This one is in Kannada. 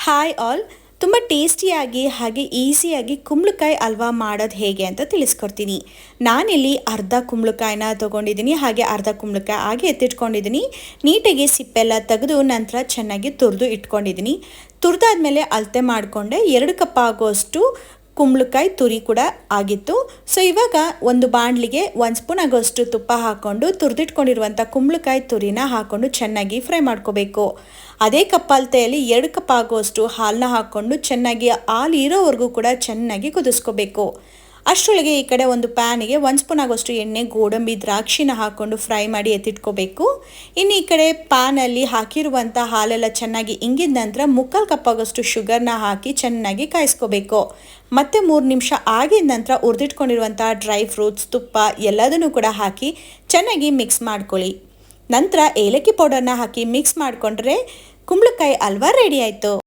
ಹಾಯ್ ಆಲ್, ತುಂಬ ಟೇಸ್ಟಿಯಾಗಿ ಹಾಗೆ ಈಸಿಯಾಗಿ ಕುಂಬಳಕಾಯಿ ಹಲ್ವಾ ಮಾಡೋದು ಹೇಗೆ ಅಂತ ತಿಳಿಸ್ಕೊಡ್ತೀನಿ. ನಾನಿಲ್ಲಿ ಅರ್ಧ ಕುಂಬಳಕಾಯಿನ ತೊಗೊಂಡಿದ್ದೀನಿ, ಹಾಗೆ ಅರ್ಧ ಕುಂಬಳಕಾಯಿ ಹಾಗೆ ಎತ್ತಿಟ್ಕೊಂಡಿದ್ದೀನಿ. ನೀಟಾಗಿ ಸಿಪ್ಪೆಲ್ಲ ತೆಗೆದು ನಂತರ ಚೆನ್ನಾಗಿ ತುರಿದು ಇಟ್ಕೊಂಡಿದ್ದೀನಿ. ತುರಿದಾದ್ಮೇಲೆ ಅಳತೆ ಮಾಡಿಕೊಂಡೆ 2 ಕಪ್ ಆಗೋಷ್ಟು ಕುಂಬಳಕಾಯಿ ತುರಿ ಕೂಡ ಆಗಿತ್ತು. ಸೊ ಇವಾಗ ಒಂದು ಬಾಣಲಿಗೆ 1 ಸ್ಪೂನ್ ಆಗೋಷ್ಟು ತುಪ್ಪ ಹಾಕ್ಕೊಂಡು ತುರಿದಿಟ್ಕೊಂಡಿರುವಂಥ ಕುಂಬಳಕಾಯಿ ತುರಿನ ಹಾಕ್ಕೊಂಡು ಚೆನ್ನಾಗಿ ಫ್ರೈ ಮಾಡ್ಕೋಬೇಕು. ಅದೇ ಕಪ್ ಅಳತೆಯಲ್ಲಿ 2 ಕಪ್ ಆಗೋಷ್ಟು ಹಾಲನ್ನ ಹಾಕ್ಕೊಂಡು ಚೆನ್ನಾಗಿ ಹಾಲು ಇರೋವರೆಗೂ ಕೂಡ ಚೆನ್ನಾಗಿ ಕುದಿಸ್ಕೋಬೇಕು. ಅಷ್ಟರೊಳಗೆ ಈ ಕಡೆ ಒಂದು ಪ್ಯಾನಿಗೆ 1 ಸ್ಪೂನ್ ಆಗೋಷ್ಟು ಎಣ್ಣೆ, ಗೋಡಂಬಿ, ದ್ರಾಕ್ಷಿನ ಹಾಕ್ಕೊಂಡು ಫ್ರೈ ಮಾಡಿ ಎತ್ತಿಟ್ಕೋಬೇಕು. ಇನ್ನು ಈ ಕಡೆ ಪ್ಯಾನಲ್ಲಿ ಹಾಕಿರುವಂಥ ಹಾಲೆಲ್ಲ ಚೆನ್ನಾಗಿ ಇಂಗಿದ ನಂತರ 3/4 ಕಪ್ ಆಗೋಷ್ಟು ಶುಗರ್ನ ಹಾಕಿ ಚೆನ್ನಾಗಿ ಕಾಯಿಸ್ಕೋಬೇಕು. ಮತ್ತೆ 3 ನಿಮಿಷ ಆಗಿದ ನಂತರ ಹುರಿದಿಟ್ಕೊಂಡಿರುವಂಥ ಡ್ರೈ ಫ್ರೂಟ್ಸ್, ತುಪ್ಪ ಎಲ್ಲದನ್ನು ಕೂಡ ಹಾಕಿ ಚೆನ್ನಾಗಿ ಮಿಕ್ಸ್ ಮಾಡ್ಕೊಳ್ಳಿ. ನಂತರ ಏಲಕ್ಕಿ ಪೌಡರ್ನ ಹಾಕಿ ಮಿಕ್ಸ್ ಮಾಡಿಕೊಂಡ್ರೆ ಕುಂಬಳಕಾಯಿ ಹಲ್ವಾ ರೆಡಿ ಆಯಿತು.